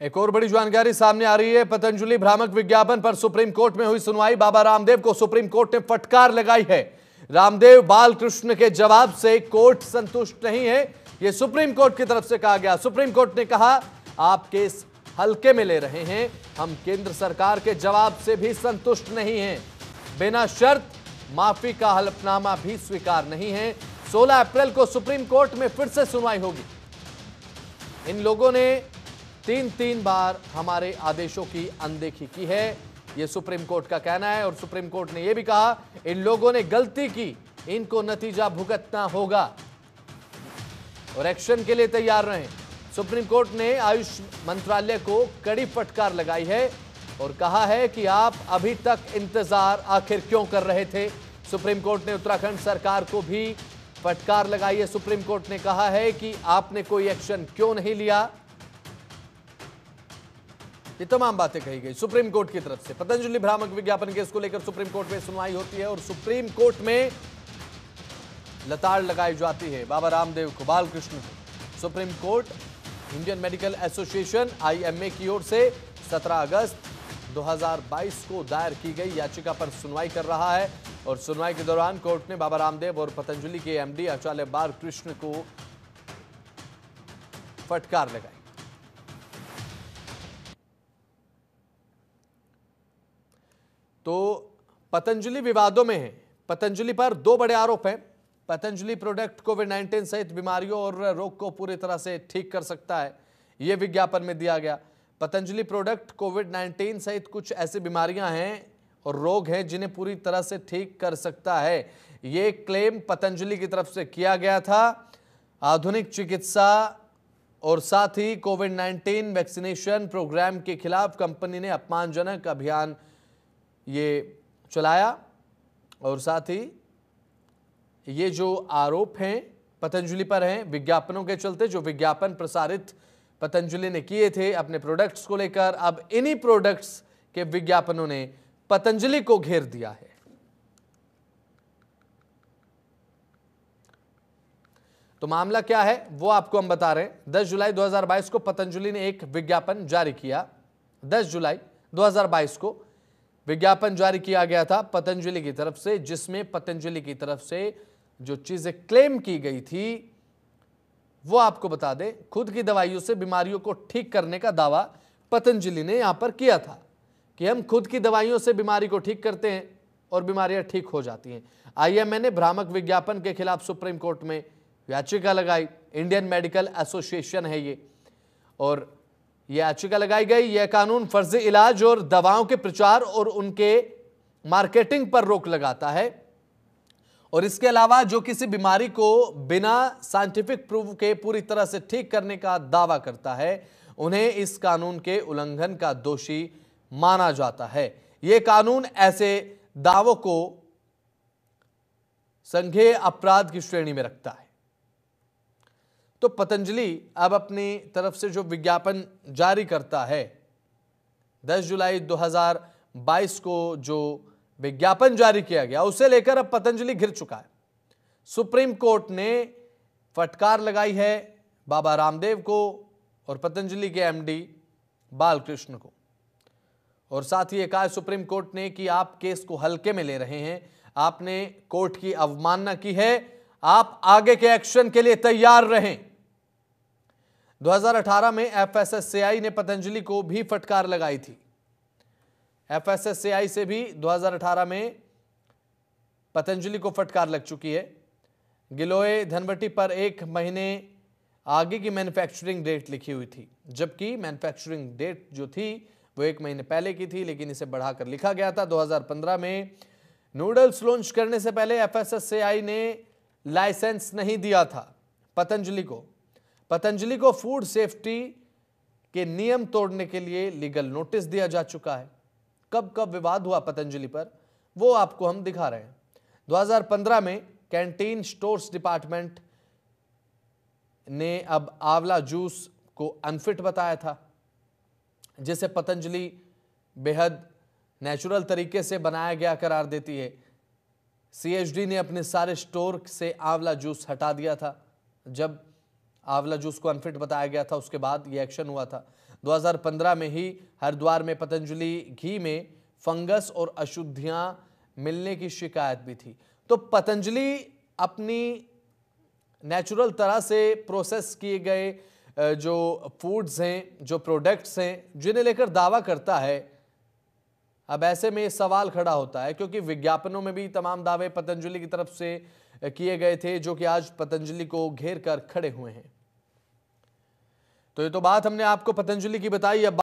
एक और बड़ी जानकारी सामने आ रही है। पतंजलि भ्रामक विज्ञापन पर सुप्रीम कोर्ट में हुई सुनवाई। बाबा रामदेव को सुप्रीम कोर्ट ने फटकार लगाई है। रामदेव बालकृष्ण के जवाब से कोर्ट संतुष्ट नहीं है, यह सुप्रीम कोर्ट की तरफ से कहा गया। सुप्रीम कोर्ट ने कहा आप केस हल्के में ले रहे हैं, हम केंद्र सरकार के जवाब से भी संतुष्ट नहीं हैं। बिना शर्त माफी का हलफनामा भी स्वीकार नहीं है। 16 अप्रैल को सुप्रीम कोर्ट में फिर से सुनवाई होगी। इन लोगों ने तीन बार हमारे आदेशों की अनदेखी की है, यह सुप्रीम कोर्ट का कहना है। और सुप्रीम कोर्ट ने यह भी कहा इन लोगों ने गलती की, इनको नतीजा भुगतना होगा और एक्शन के लिए तैयार रहें। सुप्रीम कोर्ट ने आयुष मंत्रालय को कड़ी फटकार लगाई है और कहा है कि आप अभी तक इंतजार आखिर क्यों कर रहे थे। सुप्रीम कोर्ट ने उत्तराखंड सरकार को भी फटकार लगाई है। सुप्रीम कोर्ट ने कहा है कि आपने कोई एक्शन क्यों नहीं लिया। ये तमाम बातें कही गई सुप्रीम कोर्ट की तरफ से। पतंजलि भ्रामक विज्ञापन केस को लेकर सुप्रीम कोर्ट में सुनवाई होती है और सुप्रीम कोर्ट में लताड़ लगाई जाती है बाबा रामदेव को, बालकृष्ण को। Supreme court Indian medical association IMA की ओर से 17 अगस्त 2022 को दायर की गई याचिका पर सुनवाई कर रहा है और सुनवाई के दौरान कोर्ट ने बाबा रामदेव और पतंजलि के MD आचार्य बालकृष्ण को फटकार लगाई। तो पतंजलि विवादों में है। पतंजलि पर 2 बड़े आरोप हैं। पतंजलि प्रोडक्ट कोविड-19 सहित बीमारियों और रोग को पूरी तरह से ठीक कर सकता है, यह विज्ञापन में दिया गया। पतंजलि प्रोडक्ट कोविड-19 सहित कुछ ऐसी बीमारियां हैं और रोग हैं जिन्हें पूरी तरह से ठीक कर सकता है, यह क्लेम पतंजलि की तरफ से किया गया था। आधुनिक चिकित्सा और साथ ही कोविड-19 वैक्सीनेशन प्रोग्राम के खिलाफ कंपनी ने अपमानजनक अभियान ये चलाया और साथ ही ये जो आरोप हैं पतंजलि पर हैं विज्ञापनों के चलते, जो विज्ञापन प्रसारित पतंजलि ने किए थे अपने प्रोडक्ट्स को लेकर, अब इन्हीं प्रोडक्ट्स के विज्ञापनों ने पतंजलि को घेर दिया है। तो मामला क्या है वो आपको हम बता रहे हैं। 10 जुलाई 2022 को पतंजलि ने एक विज्ञापन जारी किया। 10 जुलाई 2022 को विज्ञापन जारी किया गया था पतंजलि की तरफ से, जिसमें पतंजलि की तरफ से जो चीजें क्लेम की गई थी वो आपको बता दें। खुद की दवाइयों से बीमारियों को ठीक करने का दावा पतंजलि ने यहां पर किया था कि हम खुद की दवाइयों से बीमारी को ठीक करते हैं और बीमारियां ठीक हो जाती हैं। IMA ने भ्रामक विज्ञापन के खिलाफ सुप्रीम कोर्ट में याचिका लगाई। इंडियन मेडिकल एसोसिएशन है ये, और यह याचिका लगाई गई। यह कानून फर्जी इलाज और दवाओं के प्रचार और उनके मार्केटिंग पर रोक लगाता है और इसके अलावा जो किसी बीमारी को बिना साइंटिफिक प्रूफ के पूरी तरह से ठीक करने का दावा करता है उन्हें इस कानून के उल्लंघन का दोषी माना जाता है। यह कानून ऐसे दावों को संज्ञेय अपराध की श्रेणी में रखता है। तो पतंजलि अब अपनी तरफ से जो विज्ञापन जारी करता है, 10 जुलाई 2022 को जो विज्ञापन जारी किया गया उसे लेकर अब पतंजलि घिर चुका है। सुप्रीम कोर्ट ने फटकार लगाई है बाबा रामदेव को और पतंजलि के MD बालकृष्ण को, और साथ ही कहा सुप्रीम कोर्ट ने कि आप केस को हल्के में ले रहे हैं, आपने कोर्ट की अवमानना की है, आप आगे के एक्शन के लिए तैयार रहें। 2018 में FSSAI ने पतंजलि को भी फटकार लगाई थी। FSSAI से भी 2018 में पतंजलि को फटकार लग चुकी है। गिलोय धनवटी पर 1 महीने आगे की मैन्युफैक्चरिंग डेट लिखी हुई थी, जबकि मैन्युफैक्चरिंग डेट जो थी वो 1 महीने पहले की थी, लेकिन इसे बढ़ाकर लिखा गया था। 2015 में नूडल्स लॉन्च करने से पहले FSSAI ने लाइसेंस नहीं दिया था पतंजलि को। पतंजलि को फूड सेफ्टी के नियम तोड़ने के लिए लीगल नोटिस दिया जा चुका है। कब कब विवाद हुआ पतंजलि पर वो आपको हम दिखा रहे हैं। 2015 में कैंटीन स्टोर्स डिपार्टमेंट ने अब आंवला जूस को अनफिट बताया था, जिसे पतंजलि बेहद नेचुरल तरीके से बनाया गया करार देती है। CHD ने अपने सारे स्टोर से आंवला जूस हटा दिया था। जब आंवला जूस को अनफिट बताया गया था उसके बाद यह एक्शन हुआ था। 2015 में ही हरिद्वार में पतंजलि घी में फंगस और अशुद्धियां मिलने की शिकायत भी थी। तो पतंजलि अपनी नेचुरल तरह से प्रोसेस किए गए जो फूड्स हैं, जो प्रोडक्ट्स हैं, जिन्हें लेकर दावा करता है, अब ऐसे में सवाल खड़ा होता है क्योंकि विज्ञापनों में भी तमाम दावे पतंजलि की तरफ से किए गए थे जो कि आज पतंजलि को घेर कर खड़े हुए हैं। तो ये तो बात हमने आपको पतंजलि की बताई। अब